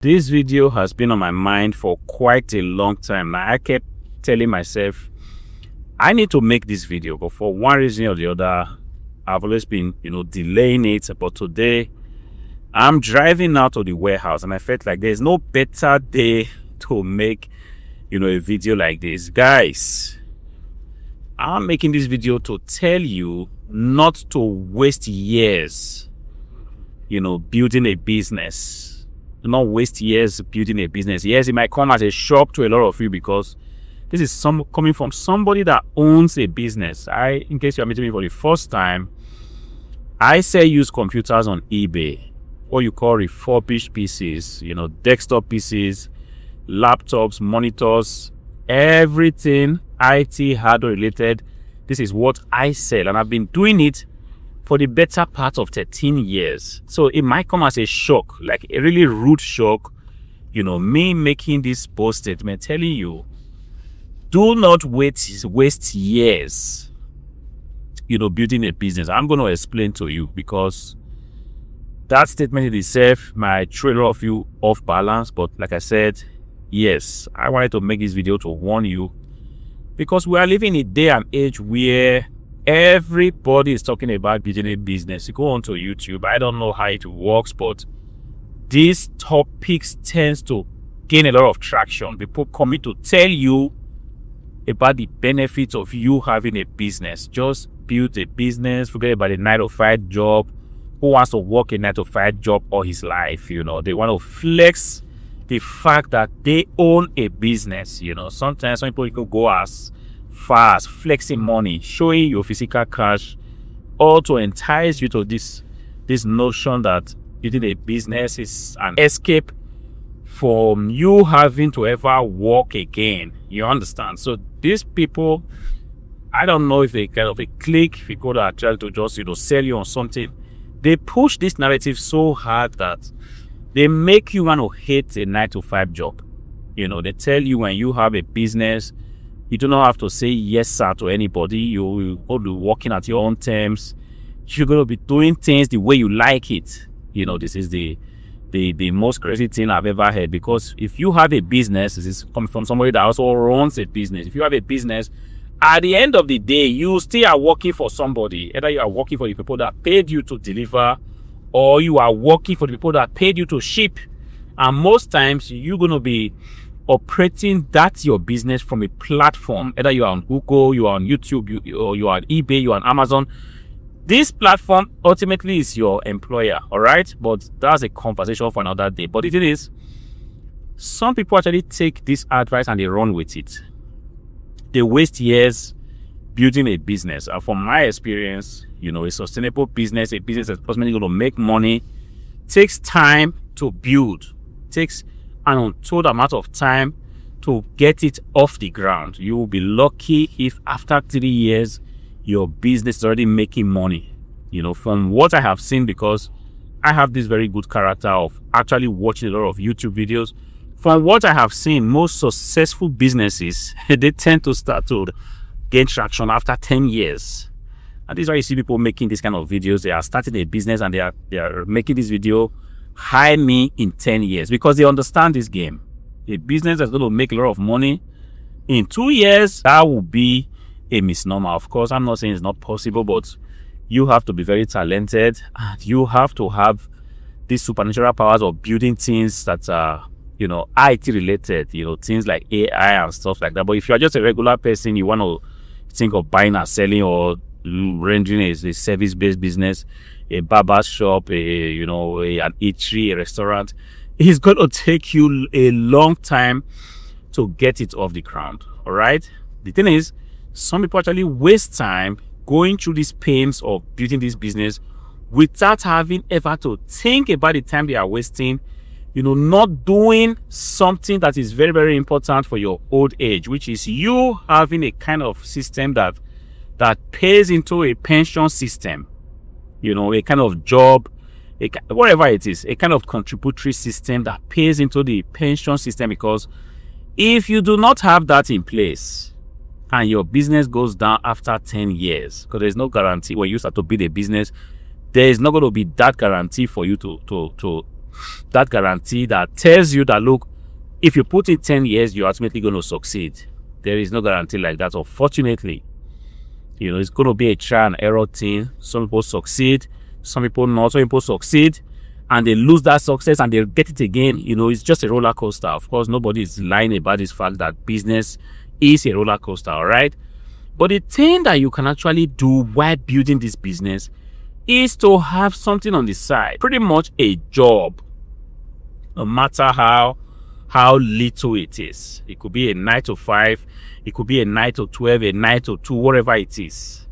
This video has been on my mind for quite a long time now. I kept telling myself, I need to make this video, but for one reason or the other, I've always been, delaying it. But today, I'm driving out of the warehouse and I felt like there's no better day to make, a video like this. Guys, I'm making this video to tell you not to waste years, building a business. Do not waste years building a business. Yes, it might come as a shock to a lot of you because this is coming from somebody that owns a business. In case you're meeting me for the first time, I sell used computers on eBay, what you call refurbished PCs, desktop PCs, laptops, monitors, everything IT hardware related. This is what I sell, and I've been doing it for the better part of 13 years. So it might come as a shock, like a really rude shock, me making this post statement telling you, do not waste years, building a business. I'm going to explain to you because that statement in itself might throw a lot of you off balance. But like I said, yes, I wanted to make this video to warn you because we are living in a day and age where everybody is talking about building a business. You go onto YouTube, I don't know how it works, but these topics tends to gain a lot of traction. People coming to tell you about the benefits of you having a business. Just build a business, forget about a 9-to-5 job. Who wants to work a 9-to-5 job all his life? They want to flex the fact that they own a business. Sometimes some people can go as far as flexing money, showing your physical cash, or to entice you to this notion that building a business is an escape from you having to ever work again. You understand? So these people, I don't know if they kind of a click, if you go to try to just sell you on something, they push this narrative so hard that they make you want to hate a 9-to-5 job. They tell you when you have a business, you do not have to say yes sir to anybody. You will be working at your own terms. You're going to be doing things the way you like it. This is the most crazy thing I've ever heard, because if you have a business, this is coming from somebody that also runs a business. If you have a business, at the end of the day, you still are working for somebody. Either you are working for the people that paid you to deliver, or you are working for the people that paid you to ship. And most times you're going to be operating your business from a platform. Either you are on Google, you are on YouTube, or you are on eBay, you are on Amazon. This platform ultimately is your employer, all right? But that's a conversation for another day. But the thing is, some people actually take this advice and they run with it. They waste years building a business. And from my experience, a sustainable business, a business that's ultimately going to make money, takes time to build, takes an untold amount of time to get it off the ground. You will be lucky if after 3 years your business is already making money. From what I have seen, because I have this very good character of actually watching a lot of YouTube videos. From what I have seen, most successful businesses, they tend to start to gain traction after 10 years. And this is why you see people making this kind of videos. They are starting a business and they are making this video, hire me in 10 years, because they understand this game. A business that's going to make a lot of money in 2 years, that will be a misnomer. Of course, I'm not saying it's not possible, but you have to be very talented and you have to have these supernatural powers of building things that are, IT related, things like AI and stuff like that. But if you're just a regular person, you want to think of buying and selling or rendering a service-based business, a barber shop, an eatery, a restaurant, it's going to take you a long time to get it off the ground. All right. The thing is, some people actually waste time going through these pains of building this business without having ever to think about the time they are wasting, not doing something that is very, very important for your old age, which is you having a kind of system that pays into a pension system. A kind of job, whatever it is, a kind of contributory system that pays into the pension system. Because if you do not have that in place and your business goes down after 10 years, because there's no guarantee when you start to build a business, there is not going to be that guarantee for you to that guarantee that tells you that, look, if you put in 10 years, you're ultimately going to succeed. There is no guarantee like that, unfortunately. It's going to be a trial and error thing. Some people succeed, some people not. Some people succeed and they lose that success and they get it again. It's just a roller coaster. Of course, nobody is lying about this fact that business is a roller coaster, all right? But the thing that you can actually do while building this business is to have something on the side, pretty much a job, no matter how little it is. It could be a 9 to 5, it could be a 9 to 12, a 9 to 2, whatever it is.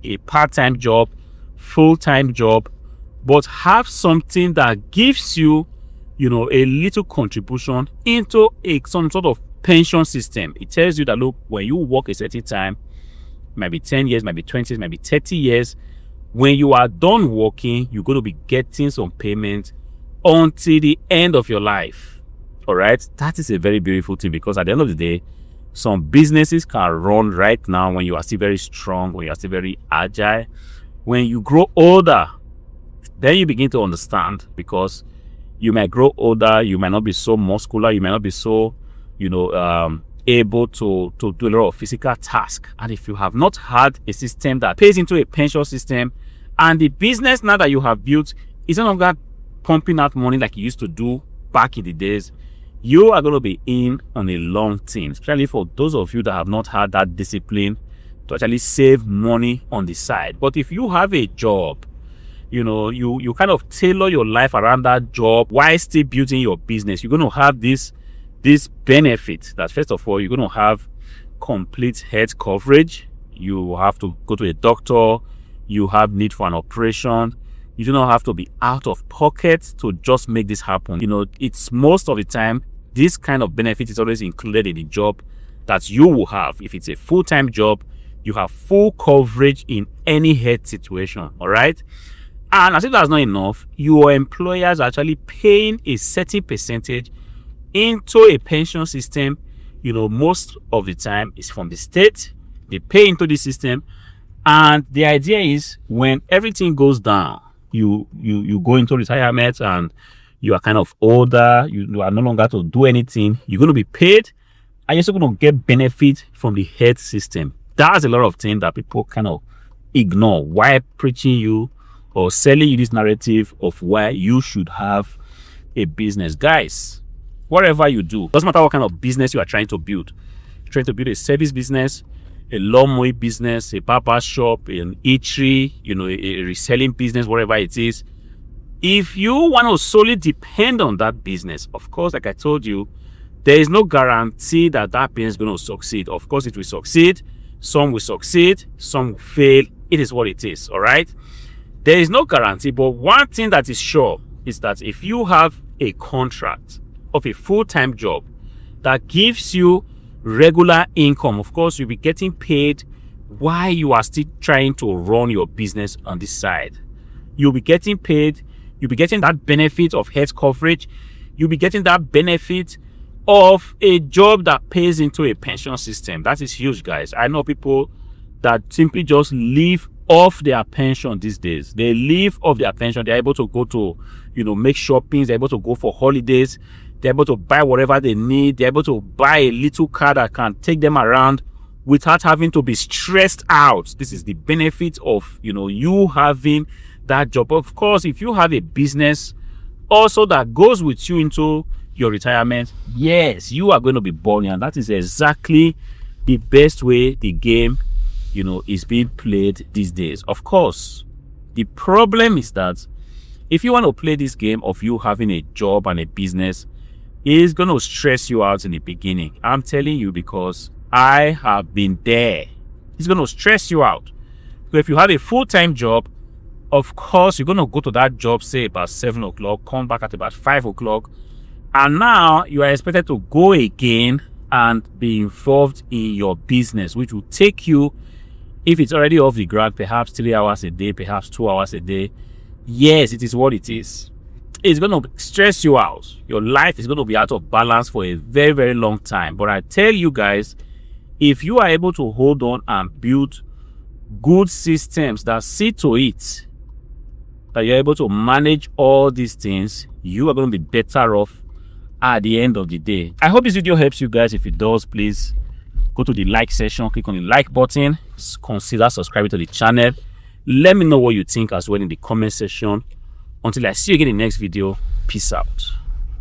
A part-time job, full-time job, but have something that gives you, a little contribution into some sort of pension system. It tells you that, look, when you work a certain time, might be 10 years, might be 20 years, might be 30 years, when you are done working, you're going to be getting some payment until the end of your life. All right, that is a very beautiful thing, because at the end of the day, some businesses can run right now when you are still very strong, when you are still very agile. When you grow older, then you begin to understand, because you might grow older, you might not be so muscular, you might not be so able to do a lot of physical tasks. And if you have not had a system that pays into a pension system, and the business now that you have built is no longer pumping out money like you used to do back in the days, you are going to be in on a long thing, especially for those of you that have not had that discipline to actually save money on the side. But if you have a job, you kind of tailor your life around that job while still building your business, you're going to have this benefit that, first of all, you're going to have complete health coverage. You have to go to a doctor, you have need for an operation. You do not have to be out of pocket to just make this happen. It's most of the time, this kind of benefit is always included in the job that you will have. If it's a full-time job, you have full coverage in any health situation, all right? And as if that's not enough, your employers are actually paying a certain percentage into a pension system. Most of the time it's from the state. They pay into the system, and the idea is when everything goes down, you go into retirement and you are kind of older, you are no longer to do anything, you're going to be paid, and you're also going to get benefit from the health system. That's a lot of things that people kind of ignore while preaching you or selling you this narrative of why you should have a business. Guys, whatever you do, doesn't matter what kind of business you are trying to build. You're trying to build a service business, a lawnmowing business, a barber shop, an eatery, a reselling business, whatever it is. If you want to solely depend on that business, of course, like I told you, there is no guarantee that business is going to succeed. Of course, it will succeed. Some will succeed, some will fail. It is what it is, all right? There is no guarantee, but one thing that is sure is that if you have a contract of a full-time job that gives you regular income, of course, you'll be getting paid while you are still trying to run your business on this side. You'll be getting paid. You'll be getting that benefit of health coverage. You'll be getting that benefit of a job that pays into a pension system. That is huge, guys. I know people that simply just live off their pension these days. They live off their pension. They're able to go to, make shoppings. They're able to go for holidays. They're able to buy whatever they need. They're able to buy a little car that can take them around without having to be stressed out. This is the benefit of, you having that job. Of course, if you have a business also that goes with you into your retirement, yes, you are going to be balling, and that is exactly the best way the game, is being played these days. Of course, the problem is that if you want to play this game of you having a job and a business, it's going to stress you out in the beginning. I'm telling you, because I have been there. It's going to stress you out. So if you have a full-time job, of course, you're going to go to that job, say about 7 o'clock, come back at about 5 o'clock. And now you are expected to go again and be involved in your business, which will take you, if it's already off the ground, perhaps 3 hours a day, perhaps 2 hours a day. Yes, it is what it is. It's going to stress you out. Your life is going to be out of balance for a very, very long time. But I tell you guys, if you are able to hold on and build good systems that see to it that you're able to manage all these things, you are going to be better off at the end of the day. I hope this video helps you guys. If it does, please go to the like section, click on the like button, consider subscribing to the channel. Let me know what you think as well in the comment section. Until I see you again in the next video, peace out.